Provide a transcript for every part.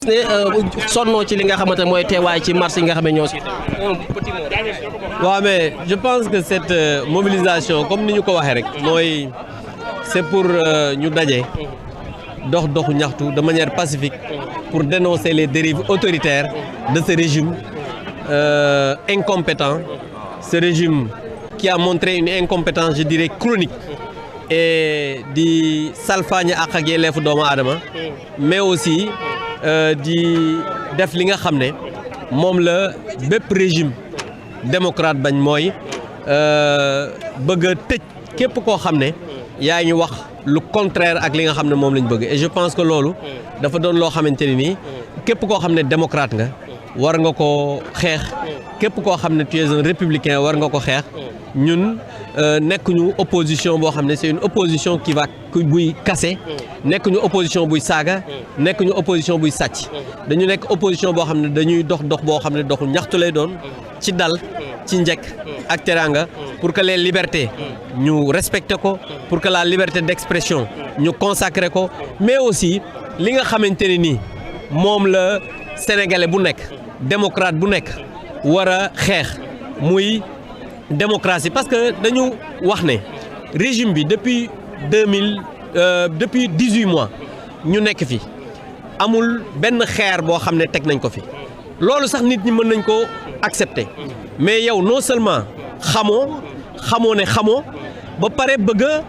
sonnoo ci li nga xamante mooy teewaay ci marche yi nga xam ne ñoo si waaw mais je pense que cette mobilisation comme ni ñu ko waxee rek mooy c'est pour ñu daje doxu ñaxtu de manière pacifique pour dénoncer les dérives autoritaires de ce régime incompétent, ce régime qui a montré une incompétence je dirais chronique et di salfaañe ak yelleefu doomu aadama mais aussi di def li nga xam ne moom la bépp régime démocrate bañ mooy bëgg a tëj képp koo xam ne yaa ñu wax lu contraire ak li nga xam ne moom lañ bëgg et je pense que loolu dafa doon loo xamante ne nii képp koo xam ne démocrate nga war nga ko xeex képp koo xam ne tu es un républicain war nga ko xeex ñun nekkuñu opposition boo xam ne c'est une opposition qui va buy kase nekkuñu opposition buy saaga nekkuñu opposition buy sàcc dañu nekk opposition boo xam ne dañuy dox boo xam ne doxu ñaxtu lay doon ci dal ci njëkk ak teraanga pour que les libertés ñu respecté ko pour que la liberté d'expression ñu consacré ko mais aussi li nga xamante ne nii moom la sénégalais bu nekk démocrate bu nekk war a xeex muy démocratie parce que dañu wax ne régime bi depuis 18 mois ñu nekk fi amul benn xeer boo xam ne teg nañ ko fi loolu sax nit ñi mën nañ ko accepter mais yow non seulement xamoo ne xamoo ba pare bëgg a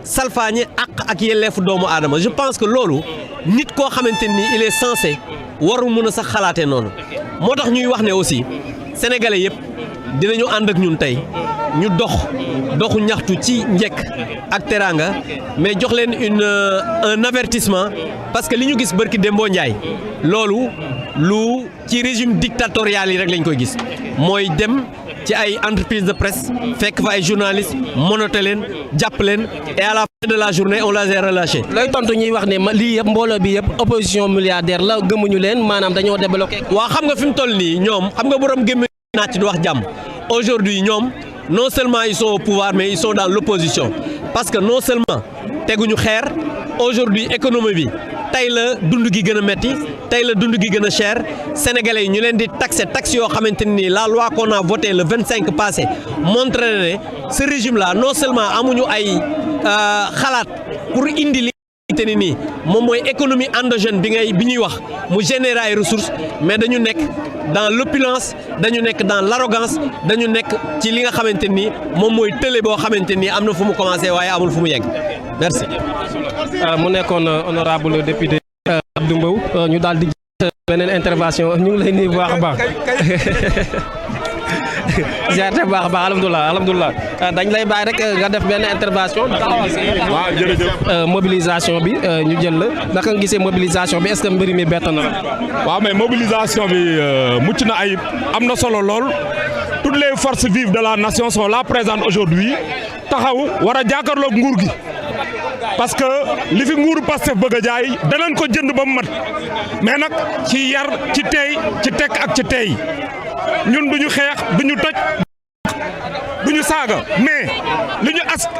salfaañe ak yelleefu doomu aadama je pense que loolu nit koo xamante ni il est censé warul mën a sax xalaatee noonu moo tax ñuy wax ne aussi sénégalais yëpp dinañu ànd ak ñun tey ñu doxu ñaxtu ci njëkk ak teraanga mais jox leen un avertissement parce que li ñu gis bërki Dembo Ndiaye loolu lu ci régime dictatorial yi rek lañ koy gis mooy dem ci ay entreprise de presse fekk fa ay journalistes monoté leen jàpp leen et à la fin de la journée on les a relâchés. looy tontu ñuy wax ne lii yëpp mbooloo bi yëpp opposition milliardaire la gëmuñu leen maanaam dañoo débloqué. waaw xam nga fi mu toll nii ñoom xam nga borom gémmiñ naaj di wax jàmm aujourd'hui ñoom non seulement ils sont au pouvoir mais ils sont dans l'opposition parce que non seulement teguñu xeer aujourd'hui économie bi tey la dund gi gën a metti tey la dund gi gën a cher sénégalais yi ñu leen di taxe yoo xamante ni la loi qu'on a votée le 25 passé montré na ne ce régime là non seulement amuñu ay xalaat pour indi li te ni nii moom mooy économie endogène bi ñuy wax mu générer ay ressources mais dañu nekk dans l'opulence dañu nekk dans l'arrogance dañu nekk ci li nga xamante ni moom mooy tële boo xamante ni am na fu mu commencé waaye amul fu mu yegg merci. mu nekkoon honorable député Abdou Mbow ñu daal di beneen intervention ñu ngi lay nuyu bu baax a baax ziarte bu baax a baax alhamdulilah dañ lay bàyyi rek nga def benn intervention. waaw jërëjëf. mobilisation bi ñu jël la naka nga gisee mobilisation bi est-ce que mbir mi bett na la. waaw mais mobilisation bi mucc na ayib am na solo lool toutes les forces vives de la nation sont là présentes aujourd'hui taxaw war a jàkkaarloog nguur gi parce que li fi nguuru Pastef bëgg a jaay danañ ko jënd ba mu mat mais nag ci yar ci tey ci tekk ak ci tey ñun duñu xeex duñu toj duñu saaga mais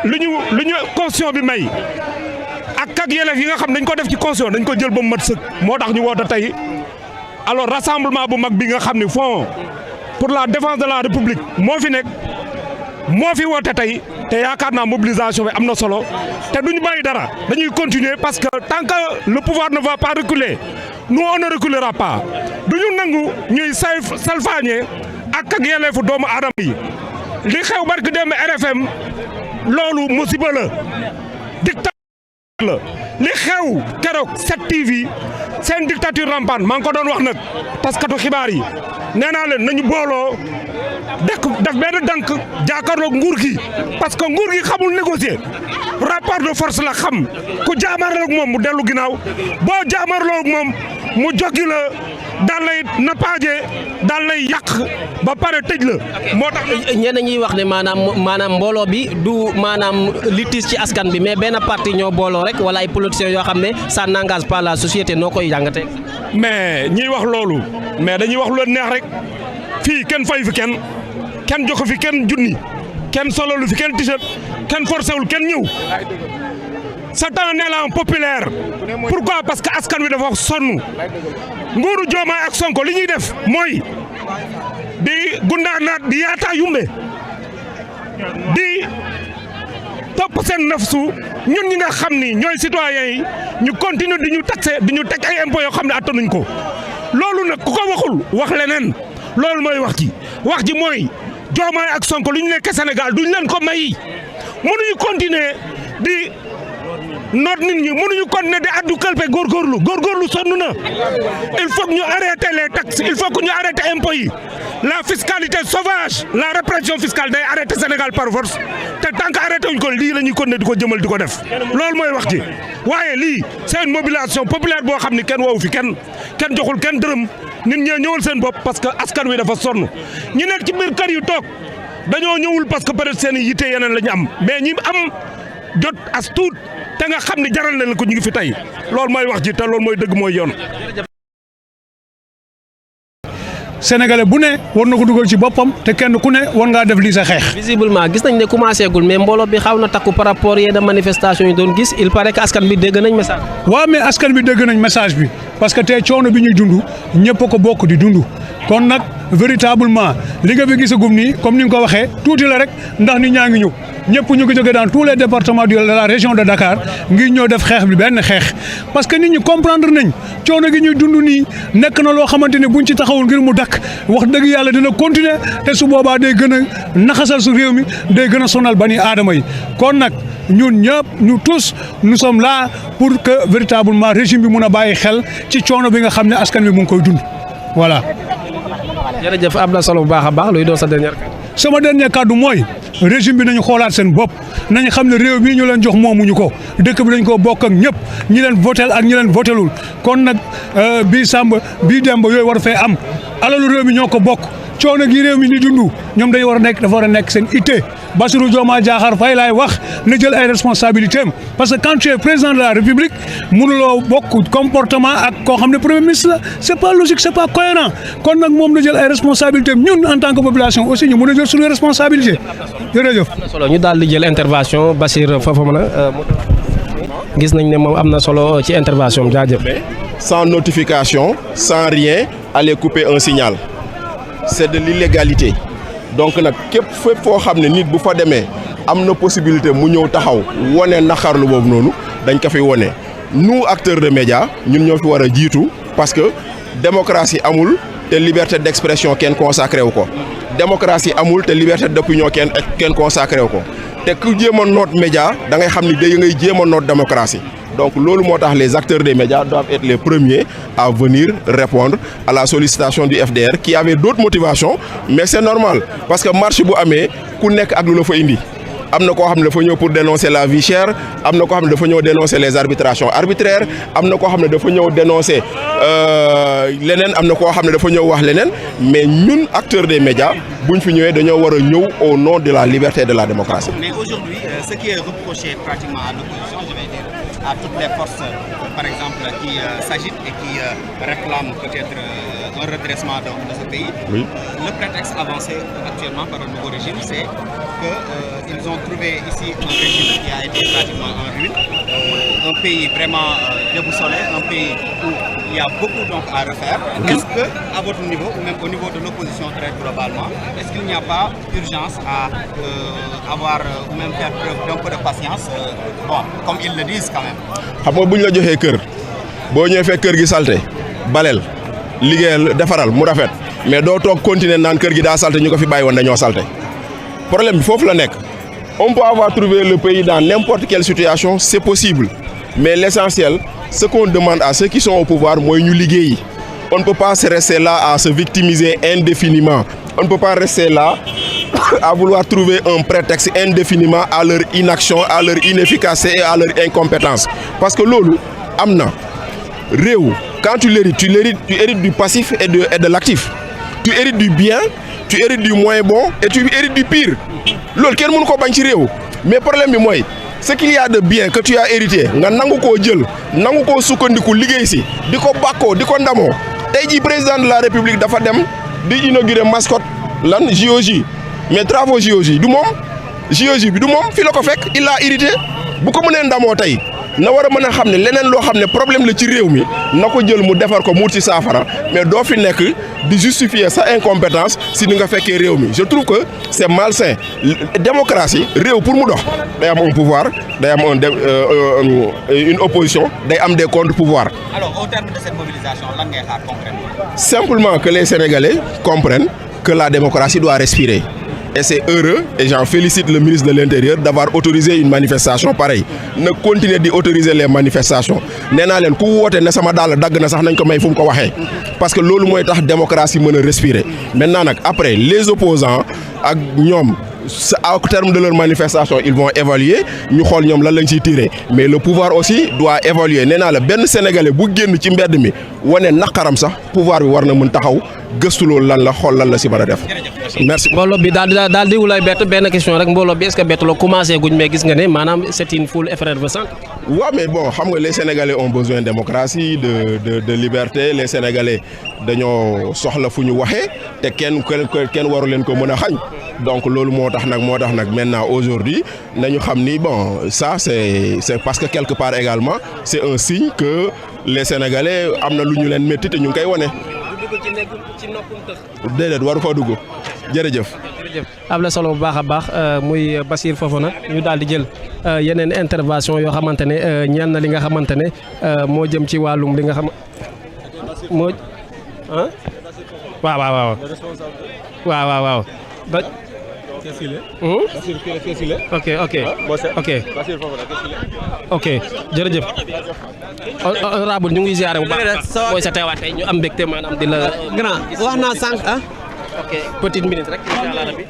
li ñu constitution bi may ak yelleef yi nga xam dañ ko def ci constitution dañ ko jël ba mu mat sëkk moo tax ñu woote tey alors rassemblement bu mag bi nga xam ne Fonds pour la défense de la République moo fi nekk moo fi woote tey te yaakaar naa mobilisation bi am na solo te duñu bàyyi dara dañuy continuer parce que tant que le pouvoir ne va pas reculer nous on ne reculera pas duñu nangu ñuy salfaañe ak yelleefu doomu aadama yi li xew barki dem RFM loolu musiba la dictature la li xew keroog 7TV seen dictature rampante maa ngi ko doon wax nag taskatu xibaar yi nee naa leen nañu booloo def benn dank jàkkaarloog nguur gi parce que nguur gi xamul négocier rapport de force la xam ku jaamarloog moom mu dellu ginnaaw boo jaamarloog moom mu joggi la daal lay nappaaje daal lay yàq ba pare tëj la moo tax. ñenn ñuy wax ne maanaam mbooloo bi du maanaam litige ci askan bi mais benn parti ñoo booloo rek wala ay politiciens yoo xam ne ça n'engage pas la société noo koy jàngate. mais ñiy wax loolu mais dañuy wax lu leen neex rek fii kenn fay fi kenn jox fi kenn junni kenn sololu fi kenn t-shirt kenn forcé wul kenn ñëw c'est un élan populaire pourquoi parce que askan wi dafa sonn nguuru Diomaye ak Sonko li ñuy def mooy di gundaanaat di yaata yumbe di topp seen nafsu ñun ñi nga xam ni ñooy citoyens yi ñu continue di ñu taxé di ñu teg ay impôts yoo xam ne attanuñ ko loolu nag ku ko waxul wax leneen loolu mooy wax ji mooy Diomaye ak Sonko lu ñu nekk Sénégal duñ leen ko may mënuñu continuer di noot nit ñi mënuñu continuer di addu kalpe góorgóorlu sonn na il faut que ñu arrêter les taxes il faut que ñu arrêter impôts yi la fiscalité sauvage la répression fiscale day arrêter Sénégal par force te tant que arrêté wuñ ko lii la ñuy continuer di ko jëmal di ko def loolu mooy wax ji waaye lii c'est une mobilisation populaire boo xam ni kenn woowu fi kenn joxul kenn dërëm nit ñee ñëwal seen bopp parce que askan wi dafa sonn ñi nekk ci biir kër yu toog dañoo ñëwul parce que peut-être seen i yitte yeneen la ñu am mais ñi am jot as tuut te nga xam ne jaral leen ko ñu ngi fi tey loolu mooy wax ji te loolu mooy dëgg mooy yoon. Sénégalais bu ne war na ko dugal ci boppam te kenn ku ne war ngaa def lii sa xeex. visiblement gis nañ ne commencé gul mais mbooloo bi xaw na takku par rapport yenn manifestation yi doon gis il paraît que askan bi dégg nañ message. waaw mais askan bi dégg nañ message bi parce que tey coono bi ñuy dund ñëpp a ko bokk di dund kon nag véritablement li nga fi gisagum nii comme ni nga ko waxee tuuti la rek ndax nit ñaa ngi ñëw ñëpp ñu ngi jóge dans tous les départements de la région de Dakar ngir ñëw def xeex bi benn xeex parce que nit ñi comprendre nañ coono gi ñuy dund nii nekk na loo xamante ne buñ ci taxawul ngir mu dakk wax dëgg yàlla dina continuer te su boobaa day gën a naxasal su réew mi day gën a sonal bani aadama yi kon nag ñun ñëpp ñu tous nous sommes là pour que véritablement régime bi mun a bàyyi xel ci coono bi nga xam ne askan bi mu ngi koy dund voilà. jërëjëf am na solo bu baax a baax luy doon sa dernier kàddu. sama dernier kàddu mooy régime bi nañu xoolaat seen bopp nañu xam ne réew mii ñu leen jox moomuñu ko dëkk bi dañ koo bokk ak ñëpp ñi leen votel ak ñi leen votelul kon nag bii Samba bii Demba yooyu war fee am alalu réew mi ñoo ko bokk coono gi réew mi di dund ñoom dañu war a nekk dafa war a nekk seen itte Bassirou Diomaye Diakhar Faye laay wax na jël ay responsabilités am parce que quand tu es président de la République mënuloo bokk comportement ak koo xam ne premier ministre la c'est pas logique c'est pas cohérent kon nag moom na jël ay responsabilités am ñun en tant que population aussi ñu mën a jël suñu responsabilité jërëjëf. am na solo ñu daal di jël intervention Bassirou Fofana gis nañ ne moom am na solo ci intervention jaajëf. sans notification sans rien aller couper un signal c'est de l'illégalité donc nag képp fépp foo xam ne nit bu fa demee am na possibilité mu ñëw taxaw wone naqarlu boobu noonu dañ ko fi wone nous acteurs de médias ñun ñoo fi war a jiitu parce que démocratie amul te liberté d'expression kenn consacré wu ko démocratie amul te liberté d'opinion kenn consacré wu ko te ku jéem a noot média da ngay xam ni day ngay jéem a noot démocratie donc loolu moo tax les acteurs des médias doivent être les premiers à venir répondre à la sollicitation du FDR qui avait d'autres motivations mais c'est normal parce que marche bu amee ku nekk ak lu la fa indi am na koo xam ne dafa ñëw pour dénoncer la vie chère am na koo xam ne dafa ñëw dénoncer les arbitrations arbitraires am na koo xam ne dafa ñëw dénoncer leneen am na koo xam ne dafa ñëw wax leneen mais ñun acteurs des médias buñ fi ñëwee dañoo war a ñëw au nom de la liberté et de la démocratie. Mais aujourd'hui, ce qui est reproché pratiquement à l'opposition, je vais dire, à toutes les forces, par exemple, qui s'agitent et qui réclament peut-être un redressement de ce pays. Oui. Le prétexte avancé actuellement par le nouveau régime, c'est qu'ils ont trouvé ici un régime qui a été pratiquement en ruine, un pays vraiment déboussolé, un pays où il y a beaucoup donc à refaire. Est-ce que, à votre niveau, ou même au niveau de l'opposition très globalement, est-ce qu'il n'y a pas urgence à avoir ou même faire preuve d'un peu de patience, bon, comme ils le disent quand même. xam nga bu ñu la joxee kër boo ñëwee fekk kër gi salte baleel liggéeyal defaral mu rafet mais doo toog continuer naan kër gi daa salte ñu ko fi bàyyi woon dañoo salte problème bi foofu la nekk on peut avoir trouvé le pays dans n'importe quelle situation c'est possible mais l'essentiel ce qu'on demande à ceux qui sont au pouvoir mooy ñu liggéeyi on ne peut pas rester là à se victimiser indéfiniment on ne peut pas rester là à vouloir trouver un prétexte indéfiniment à leur inaction, à leur inefficacité et à leur incompétence. Parce que loolu am na réew quand tu hérites du passif et de l'actif. Tu hérites du bien, tu hérites du moins bon et tu hérites du pire. Loolu kenn mënu ko bañ ci réew mais problème bi mooy ce qu'il y a de bien que tu as hérité nga nangu koo jël nangu koo sukkandiku liggéey si di ko bàkkoo di ko ndamoo tey jii président de la République dafa dem di inaugurer mascotte lan JOJ mais travaux JOJ du moom JOJ bi du moom fi la ko fekk il a hérité bu ko mënee ndamoo tey na war a mën a xam ne leneen loo xam ne problème la ci réew mi na ko jël mu defar ko mu ci saafara mais doo fi nekk di justifier sa incompétence si ni nga fekkee réew mi je trouve que c'est malsain. Démocratie réew pour mu dox day am un pouvoir day am une opposition day am des contre-pouvoirs. Alors au terme de cette mobilisation lan ngay xaar concrètement? Simplement que les Sénégalais comprennent que la démocratie doit respirer. Et c'est heureux, et j'en félicite le ministre de l'Intérieur d'avoir autorisé une manifestation pareille. Ne continuer d'autoriser les manifestations. Nee naa leen ku woote ne sama daal dagg na sax nañ ko may fu mu ko waxee. Parce que loolu mooy tax démocratie mën a respirer. Maintenant nag après les opposants ak ñoom au terme de leur manifestation ils vont évaluer ñu xool ñoom lan lañ ciy tirer mais le pouvoir aussi doit évaluer nee naa la benn sénégalais bu génn ci mbedd mi wane naqaram sax pouvoir bi war na mën taxaw gëstu loolu lan la xool lan la si mën a def. merci. mbooloo bi daal di wulay bett benn question rek mbooloo bi est-ce que bett la commencé guñ mais gis nga ne maanaam c'est une foule effervescente. waaw mais bon xam nga les sénégalais ont besoin de démocratie de liberté les sénégalais dañoo soxla fu ñu waxee te kenn waru leen ko mën a xañ donc loolu moo tax nag maintenant aujourd'hui nañu xam ni bon ça c'est parce que quelque part également c'est un signe que les sénégalais am na lu ñu leen métti te ñu ngi koy wane. déedéet waru fa dugg jërëjëf. am na solo bu baax a baax muy Bassirou Fofana ñu daal di jël yeneen intervention yoo xamante ne ñeel na li nga xamante ne moo jëm ci wàllum li nga xam moo ah waaw. ok jërëjëf honorable ñu ngi ziare bu baax mooy sa teewaat tey ñu am mbégte maanaam di la grand wax naa sànq ah ok petite minute rek incha allah rabbi